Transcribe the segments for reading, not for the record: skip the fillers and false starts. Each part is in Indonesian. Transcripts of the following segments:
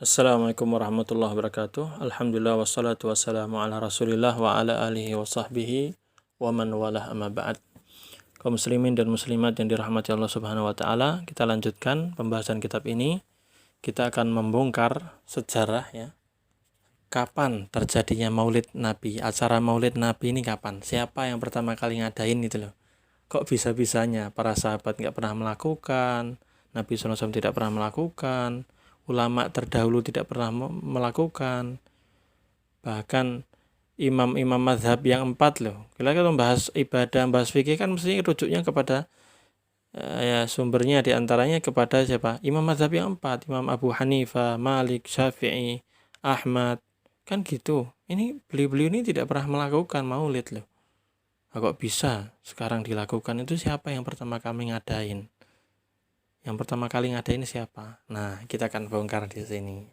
Assalamualaikum warahmatullahi wabarakatuh. Alhamdulillah wassalatu wassalamu ala rasulillah wa ala alihi wa sahbihi wa man walah amma ba'd. Kaum muslimin dan muslimat yang dirahmati Allah subhanahu wa ta'ala, kita lanjutkan pembahasan kitab ini. Kita akan membongkar sejarah ya. Kapan terjadinya maulid Nabi, acara maulid Nabi ini kapan? Siapa yang pertama kali ngadain itu loh. Kok bisa-bisanya para sahabat nggak pernah melakukan, Nabi SAW tidak pernah melakukan, ulama terdahulu tidak pernah melakukan, bahkan imam-imam mazhab yang 4 loh. Kita kan membahas ibadah, membahas fikih kan mesti rujuknya kepada sumbernya diantaranya kepada siapa? Imam mazhab yang 4, Imam Abu Hanifah, Malik, Syafi'i, Ahmad, kan gitu. Ini beliau-beliau ini tidak pernah melakukan maulid loh. Kok bisa sekarang dilakukan? Itu siapa yang pertama kali ngadain? Yang pertama kali ngadain siapa? Nah, kita akan bongkar di sini.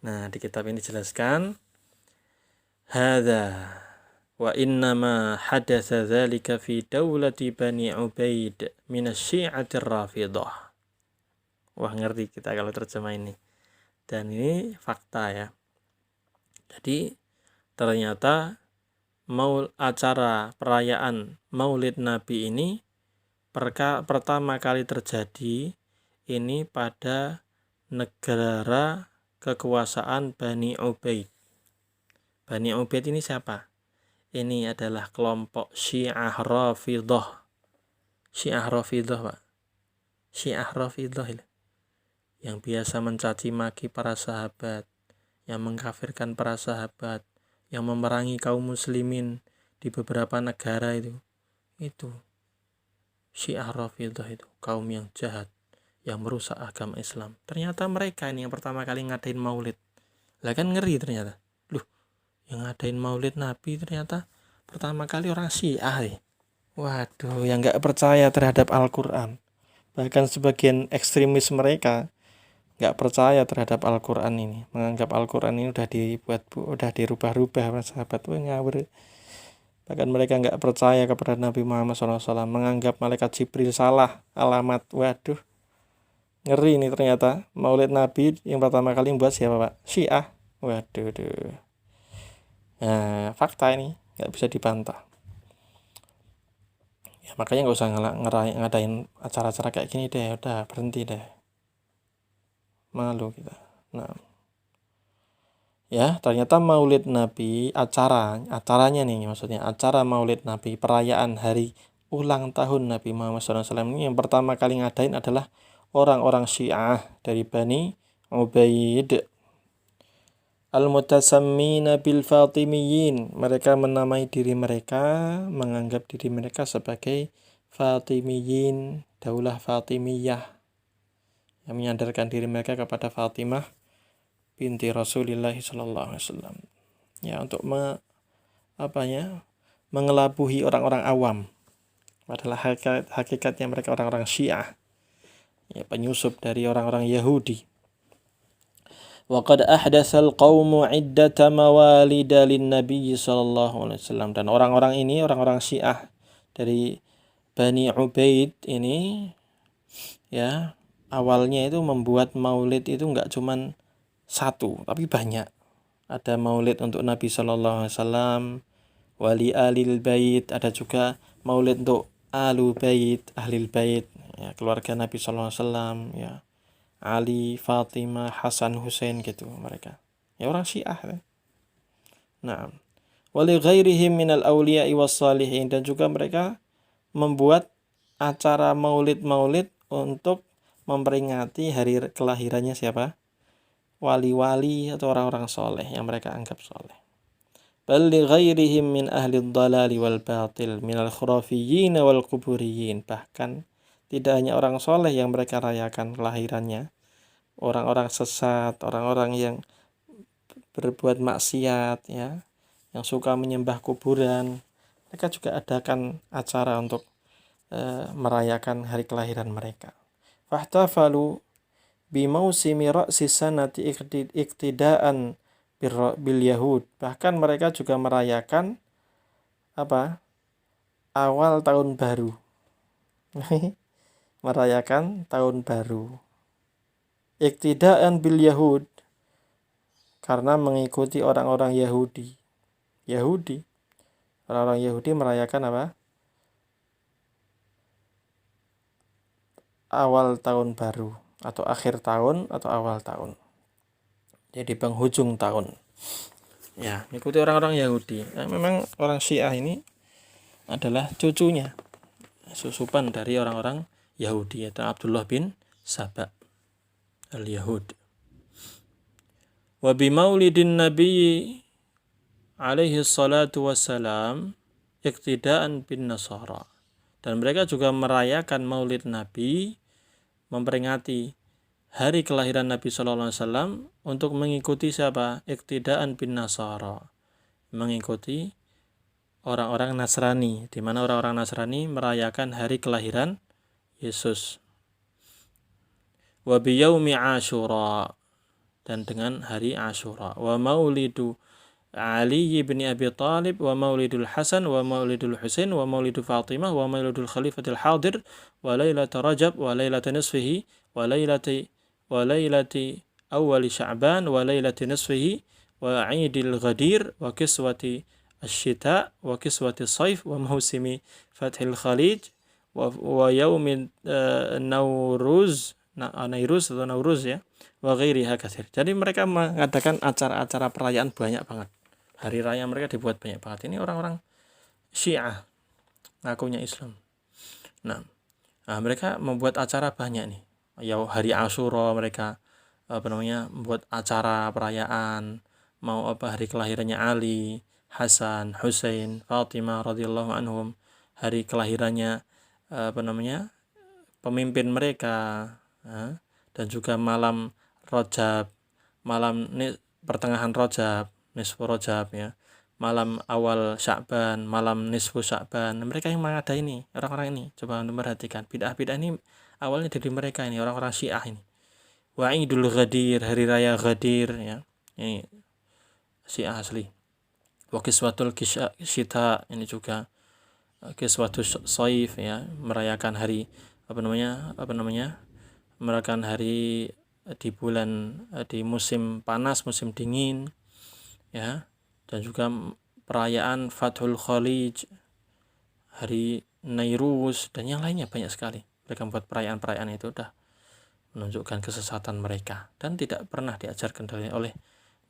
Nah, di kitab ini dijelaskan, hadza wa innama hadatsa dzalika fi daulati Bani Ubaid min asy-Syi'ati ar-Rafidhah. Wah, ngerti kita kalau terjemah ini. Dan ini fakta ya. Jadi ternyata acara perayaan Maulid Nabi ini pertama kali terjadi ini pada negara kekuasaan Bani Ubaid. Bani Ubaid ini siapa? Ini adalah kelompok Syiah Rafidhah. Syiah Rafidhah, Pak. Syiah Rafidhah yang biasa mencaci maki para sahabat, yang mengkafirkan para sahabat, yang memerangi kaum muslimin di beberapa negara itu. Itu Syiah Rafidhah itu, kaum yang jahat, yang merusak agama Islam. Ternyata mereka ini yang pertama kali ngadain maulid. Lah kan ngeri ternyata. Loh, yang ngadain maulid Nabi ternyata pertama kali orang Syiah nih. Waduh, yang gak percaya terhadap Al-Quran. Bahkan sebagian ekstremis mereka gak percaya terhadap Al-Quran ini. Menganggap Al-Quran ini udah dirubah-rubah sahabat. Wah, ngawur. Bahkan mereka nggak percaya kepada Nabi Muhammad SAW, menganggap malaikat Jibril salah alamat. Waduh, ngeri ini ternyata. Maulid Nabi yang pertama kali buat siapa, Pak? Syiah. Waduh. Nah, fakta ini nggak bisa dibantah. Ya, makanya nggak usah ngadain acara-acara kayak gini deh. Udah, berhenti deh. Malu kita. Nah, ya, ternyata Maulid Nabi, acaranya nih maksudnya, acara Maulid Nabi, perayaan hari ulang tahun Nabi Muhammad SAW ini yang pertama kali ngadain adalah orang-orang Syiah dari Bani Ubaid. Al-mutasammina bil Fatimiyin. Mereka menamai diri mereka, menganggap diri mereka sebagai Fatimiyin, Daulah Fatimiyah, yang menyandarkan diri mereka kepada Fatimah binti Rasulullah sallallahu alaihi wasallam. Ya, untuk mengelabuhi orang-orang awam. Padahal hakikatnya mereka orang-orang Syiah. Ya, penyusup dari orang-orang Yahudi. Wa qad ahdatsal qaumu iddata mawalid lin-nabiy sallallahu alaihi wasallam, dan orang-orang ini, orang-orang Syiah dari Bani Ubaid ini ya, awalnya itu membuat maulid itu enggak cuman satu, tapi banyak. Ada maulid untuk Nabi Sallallahu Alaihi Wasallam, wali alil bait, ada juga maulid untuk ahlul bait, ahlil bait, ya, keluarga Nabi Sallallahu Alaihi Wasallam, ya, Ali, Fatimah, Hasan, Husain gitu mereka. Ya, orang Syiah. Ya. Nah, wali ghairihim minal awliya'i was salihin, dan juga mereka membuat acara maulid-maulid untuk memperingati hari kelahirannya siapa? Wali-wali atau orang-orang soleh yang mereka anggap soleh. Bal li ghairihim min ahli dhalali wal batil minal khurafiyyin wal quburiyin. Bahkan tidak hanya orang soleh yang mereka rayakan kelahirannya, orang-orang sesat, orang-orang yang berbuat maksiat, ya, yang suka menyembah kuburan, mereka juga adakan acara untuk merayakan hari kelahiran mereka. Fahtafalu bimausimi ra'si sanati iktidaan bil Yahud. Bahkan mereka juga merayakan awal tahun baru. Merayakan tahun baru. Iktidaan bil Yahud, karena mengikuti orang-orang Yahudi. Orang-orang Yahudi merayakan apa? Awal tahun baru atau akhir tahun atau awal tahun. Jadi penghujung tahun. Ya, mengikuti orang-orang Yahudi. Nah, memang orang Syiah ini adalah cucunya, susupan dari orang-orang Yahudi, yaitu Abdullah bin Saba al-Yahud. Wa bi maulidin Nabi alaihi salatu wassalam iktidaan bin Nasara. Dan mereka juga merayakan maulid Nabi, memperingati hari kelahiran Nabi SAW untuk mengikuti siapa? Iktidaan bin Nasara, mengikuti orang-orang Nasrani, di mana orang-orang Nasrani merayakan hari kelahiran Yesus. Wa biyaumi Asyura, dan dengan hari Asyura. Wa maulidu Ali bin Abi Talib wa maulidul Hasan wa maulidul Husain wa maulidu Fatimah wa maulidul Khalifatil Hadir wa lailata Rajab wa lailata nisfihi wa lailati awwali Sya'ban wa lailati nisfihi wa 'idil Ghadir wa kiswati asy-syita wa kiswati as-sayf wa mausimi fathil Khalij wa yaumin Nauruz atau Nauruz ya, wa ghairiha katsir. Jadi mereka mengadakan acara-acara perayaan banyak banget. Hari raya mereka dibuat banyak banget. Ini orang-orang Syiah, ngakunya Islam. Nah, mereka membuat acara banyak nih. Ya, hari Asyura mereka membuat acara perayaan, mau hari kelahirannya Ali, Hasan, Husain, Fatimah radhiyallahu anhum, hari kelahirannya pemimpin mereka, dan juga malam Rajab, malam pertengahan Rajab, nisfu Rajab ya, malam awal Sya'ban, malam nisfu Sya'ban. Mereka yang mengada ini, orang-orang ini. Coba Anda perhatikan, bid'ah-bid'ah ini awalnya dari mereka ini, orang-orang Syiah ini. Wa Idul Ghadir, hari raya Ghadir ya. Ini Syiah asli. Wa kiswatul syita, ini juga kiswatul saif ya, merayakan hari merayakan hari di bulan, di musim panas, musim dingin ya, dan juga perayaan Fathul Khalij, hari Nairuz, dan yang lainnya banyak sekali. Mereka membuat perayaan-perayaan itu udah menunjukkan kesesatan mereka dan tidak pernah diajarkan oleh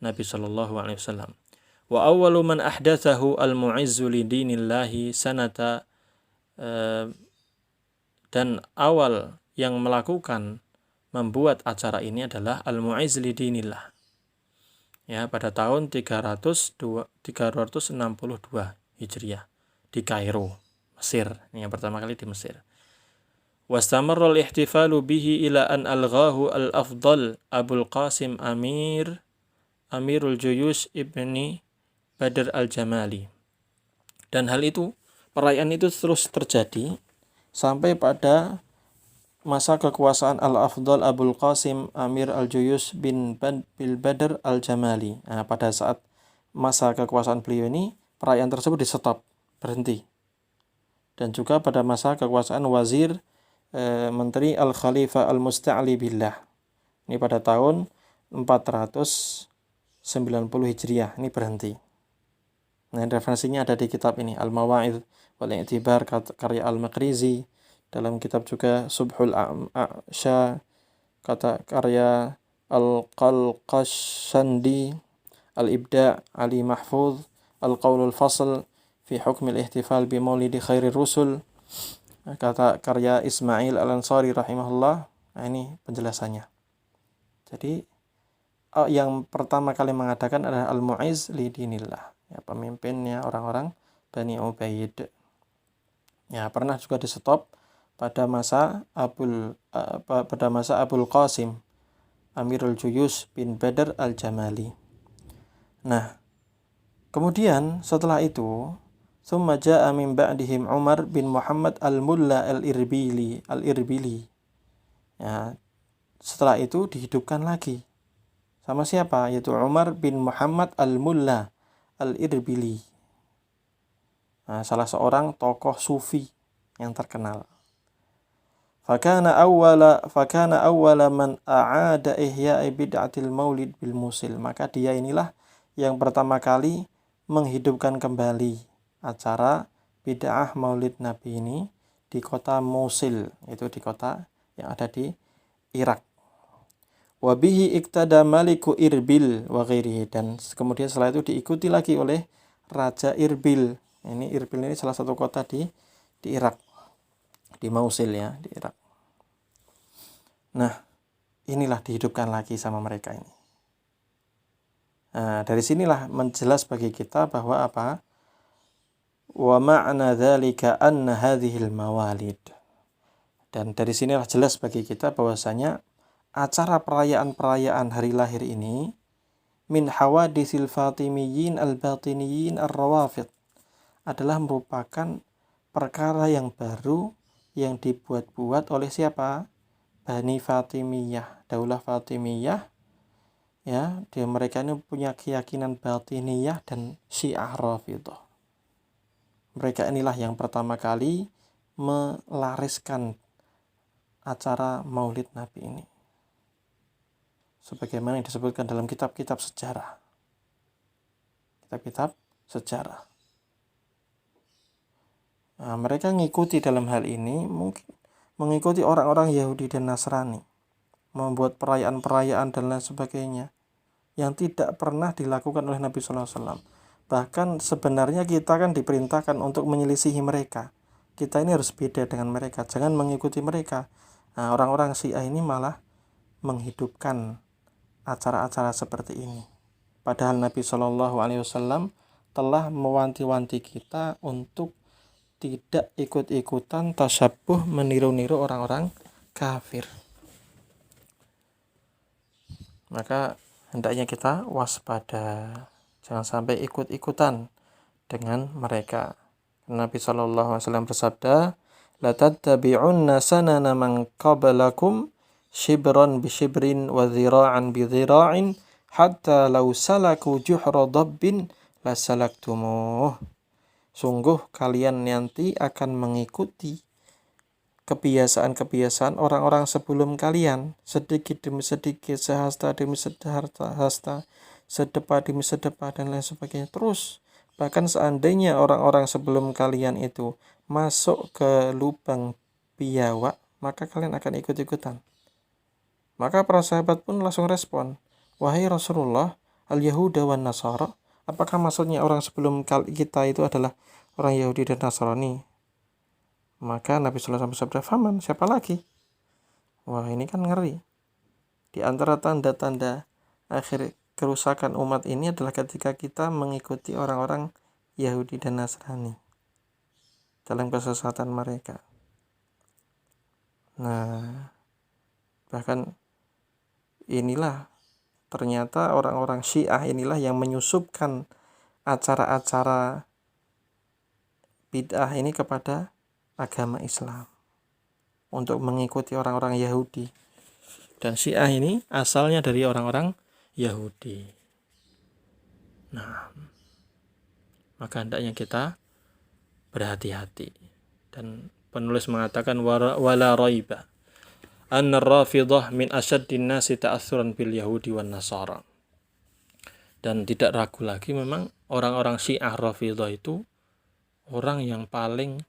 Nabi Shallallahu Alaihi Wasallam. Wa awwalu man ahdatsahu al-mu'izzu li dinillahi sanata, dan awal yang melakukan membuat acara ini adalah al-mu'izz li dinillah ya, pada tahun 362 Hijriah di Kairo, Mesir. Ini yang pertama kali di Mesir. Wastamarra al-ihtifalu bihi ila an alghahu al-afdal Abul Qasim Amirul Juyush ibni Badr al-Jamali. Dan hal itu, perayaan itu terus terjadi sampai pada masa kekuasaan Al-Afdal Abul Qasim Amir al-Juyush bin Badr al-Jamali. Nah, pada saat masa kekuasaan beliau ini, perayaan tersebut di-stop, berhenti. Dan juga pada masa kekuasaan Wazir Menteri Al-Khalifah Al-Musta'li Billah. Ini pada tahun 490 Hijriah, ini berhenti. Nah, referensinya ada di kitab ini, Al-Mawa'idh wal-I'tibar karya Al-Maqrizi. Dalam kitab juga Subhul A'sha karya Al-Qalqashandi, Al-Ibda' Ali Mahfuz, Al-Qawlul Fasl fi Hukmil Ihtifal bi Maulidi Khairir Rusul, karya Ismail Al-Ansari rahimahullah. Nah, ini penjelasannya. Jadi yang pertama kali mengadakan adalah Al-Mu'izz li dinillah ya, pemimpinnya orang-orang Bani Ubaid. Ya, pernah juga di-stop pada masa Abul Qasim Amirul Juyush bin Badr al-Jamali. Nah, kemudian setelah itu summa ja'a min ba'dihim Umar bin Muhammad al-Mulla al-Irbili. Ya, setelah itu dihidupkan lagi. Sama siapa? Yaitu Umar bin Muhammad al-Mulla al-Irbili. Nah, salah seorang tokoh sufi yang terkenal. fakana awwala man a'ada ihya'i bid'atil maulid bil Musil. Maka dia inilah yang pertama kali menghidupkan kembali acara bid'ah maulid Nabi ini di kota Musil, itu di kota yang ada di Irak. Wa bihi iktada Maliku Irbil wa ghairihi, dan kemudian setelah itu diikuti lagi oleh Raja Irbil. Ini Irbil ini salah satu kota di Irak, di Mosul ya, di Irak. Nah, inilah dihidupkan lagi sama mereka ini. Nah, dari sinilah menjelas bagi kita bahwa apa? Wa ma'na dzalika anna hadhil mawalid. Dan dari sinilah jelas bagi kita bahwasanya acara perayaan-perayaan hari lahir ini min hawaditsil fatimiyyin al-batiniyin ar-rawafid, adalah merupakan perkara yang baru yang dibuat-buat oleh siapa? Bani Fatimiyah, Daulah Fatimiyah ya. Mereka ini punya keyakinan batiniyah dan Syiah Rafidhah. Mereka inilah yang pertama kali melariskan acara Maulid Nabi ini, sebagaimana yang disebutkan dalam kitab-kitab sejarah. Kitab-kitab sejarah. Nah, mereka mengikuti dalam hal ini mungkin mengikuti orang-orang Yahudi dan Nasrani, membuat perayaan-perayaan dan lain sebagainya yang tidak pernah dilakukan oleh Nabi Sallallahu Alaihi Wasallam. Bahkan sebenarnya kita kan diperintahkan untuk menyelisihi mereka. Kita ini harus beda dengan mereka, jangan mengikuti mereka. Nah, orang-orang Syiah ini malah menghidupkan acara-acara seperti ini. Padahal Nabi Sallallahu Alaihi Wasallam telah mewanti-wanti kita untuk tidak ikut-ikutan tasyabuh, meniru-niru orang-orang kafir. Maka hendaknya kita waspada, jangan sampai ikut-ikutan dengan mereka. Nabi Shallallahu Alaihi Wasallam bersabda, la tattabi'unna sanana man qablakum shibran bi shibrin wa dhira'an bi dhira'in hatta law salaku juhra dabbin la salaktumuh. Sungguh kalian nanti akan mengikuti kebiasaan-kebiasaan orang-orang sebelum kalian, sedikit demi sedikit, sehasta demi sehasta, sedepa demi sedepa, dan lain sebagainya. Terus bahkan seandainya orang-orang sebelum kalian itu masuk ke lubang biawak, maka kalian akan ikut-ikutan. Maka para sahabat pun langsung respon, wahai Rasulullah, al-Yahuda wan Nasara, apakah maksudnya orang sebelum kita itu adalah orang Yahudi dan Nasrani? Maka Nabi Sallallahu Alaihi Wasallam bersabda, faman, siapa lagi? Wah, ini kan ngeri. Di antara tanda-tanda akhir kerusakan umat ini adalah ketika kita mengikuti orang-orang Yahudi dan Nasrani dalam kesesatan mereka. Nah, bahkan inilah ternyata orang-orang Syiah inilah yang menyusupkan acara-acara bid'ah ini kepada agama Islam untuk mengikuti orang-orang Yahudi. Dan Syiah ini asalnya dari orang-orang Yahudi. Nah, maka hendaknya kita berhati-hati. Dan penulis mengatakan wala raiba anna ar-Rafidhah min asyaddin nasi ta'atsuran bil Yahudi wan Nasara. Dan tidak ragu lagi memang orang-orang Syiah Rafidhah itu orang yang paling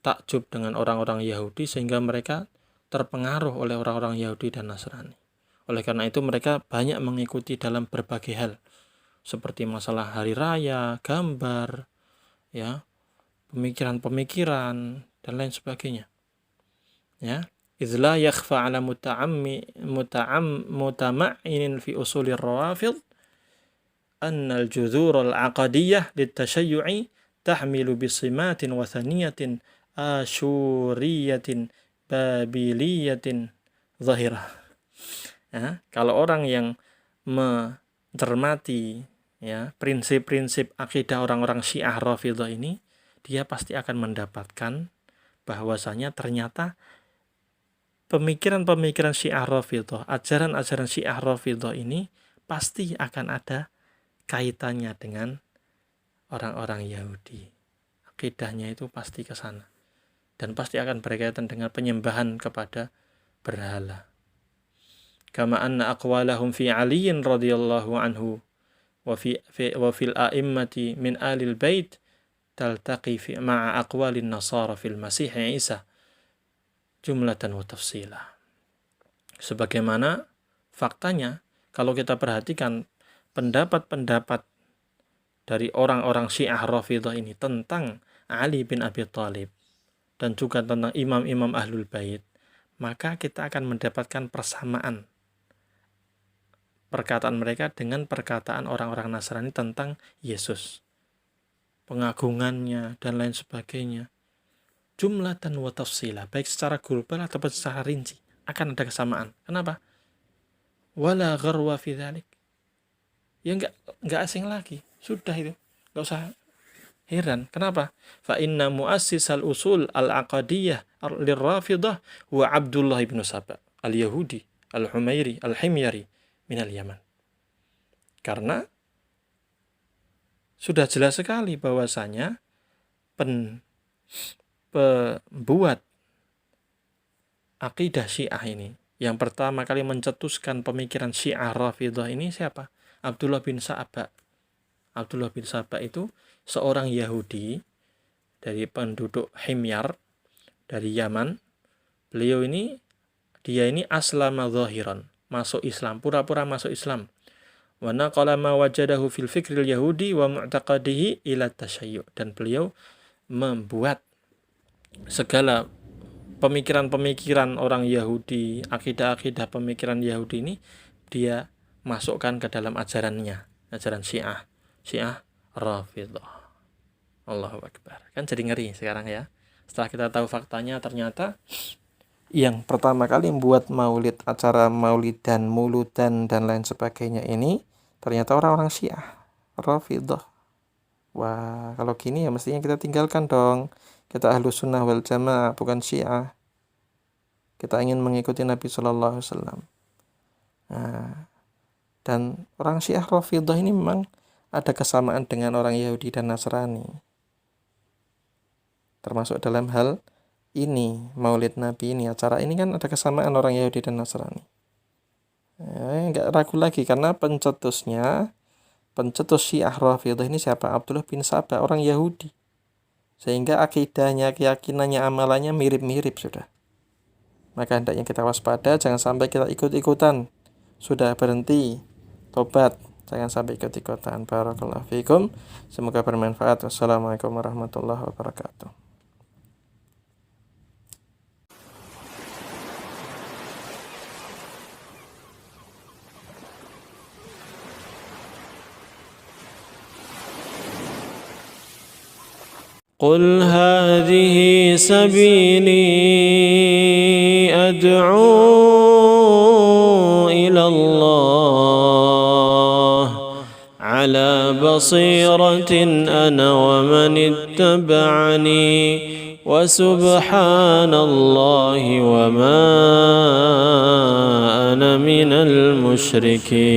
takjub dengan orang-orang Yahudi, sehingga mereka terpengaruh oleh orang-orang Yahudi dan Nasrani. Oleh karena itu mereka banyak mengikuti dalam berbagai hal, seperti masalah hari raya, gambar, ya, pemikiran-pemikiran dan lain sebagainya. Ya, izla yakhfa ala mutama'inin fi usulir rawafid anna al-judhur al-aqadiyyah lit-tashayyu'i tahmilu bisimatin wathaniyatin asyuriyatin babiliyatin zahirah. Ya, kalau orang yang mencermati ya prinsip-prinsip akidah orang-orang Syiah Rafidhah ini, dia pasti akan mendapatkan bahwasanya ternyata pemikiran-pemikiran Syiah Rafidhah, ajaran-ajaran Syiah Rafidhah ini pasti akan ada kaitannya dengan orang-orang Yahudi. akidahnya itu pasti ke sana. Dan pasti akan berkaitan dengan penyembahan kepada berhala. Kama anna aqwalahum fi Aliyin radhiyallahu anhu wa fil a'immati min alil bait taltaqi ma'a aqwalin nasara fil masih Isa jumlatan wa tafsila. Sebagaimana faktanya, kalau kita perhatikan pendapat-pendapat dari orang-orang Syiah Rafidhah ini tentang Ali bin Abi Thalib dan juga tentang imam-imam Ahlul Bait, maka kita akan mendapatkan persamaan perkataan mereka dengan perkataan orang-orang Nasrani tentang Yesus, pengagungannya dan lain sebagainya. Jumlatan wa tafsila, baik secara global ataupun secara rinci, akan ada kesamaan. Kenapa? Wala gharwa fi dzalik. Ya enggak asing lagi. Sudah itu. Enggak usah heran. Kenapa? Fa inna muassis al-usul al-aqadiyah lirrafidah wa Abdullah ibn Saba al-Yahudi al-Humairi al-Himyari min al-Yaman. Karena sudah jelas sekali bahwasanya pembuat akidah Syiah ini, yang pertama kali mencetuskan pemikiran Syiah Rafidhah ini siapa? Abdullah bin Saba. Abdullah bin Saba itu seorang Yahudi dari penduduk Himyar dari Yaman. Dia ini aslama zahiran, masuk Islam, pura-pura masuk Islam. Wa naqala ma wajadahu fil fikril yahudi wa mu'taqadihi ila tasyayyu, dan beliau membuat segala pemikiran-pemikiran orang Yahudi, akidah-akidah pemikiran Yahudi ini dia masukkan ke dalam ajarannya, ajaran Syiah Rafidhah. Allahu Akbar. Kan jadi ngeri sekarang ya. Setelah kita tahu faktanya, ternyata yang pertama kali membuat maulid, acara maulidan, muludan dan lain sebagainya ini ternyata orang-orang Syiah Rafidhah. Wah, kalau gini ya mestinya kita tinggalkan dong. Kita Ahlus Sunnah wal Jamaah, bukan Syiah. Kita ingin mengikuti Nabi Sallallahu Alaihi Wasallam. Nah, dan orang Syiah Rafidhah ini memang ada kesamaan dengan orang Yahudi dan Nasrani. Termasuk dalam hal ini, Maulid Nabi ini, acara ini kan ada kesamaan orang Yahudi dan Nasrani. Enggak ragu lagi karena pencetus Syiah Rafidhah ini siapa? Abdullah bin Saba, orang Yahudi. Sehingga akidahnya, keyakinannya, amalannya mirip-mirip sudah. Maka hendaknya kita waspada, jangan sampai kita ikut-ikutan. Sudah berhenti, tobat, jangan sampai ikut-ikutan. Barakallahu fikum. Semoga bermanfaat. Wassalamualaikum warahmatullahi wabarakatuh. قل هذه سبيلي أدعو إلى الله على بصيرة أنا ومن اتبعني وسبحان الله وما أنا من المشركين.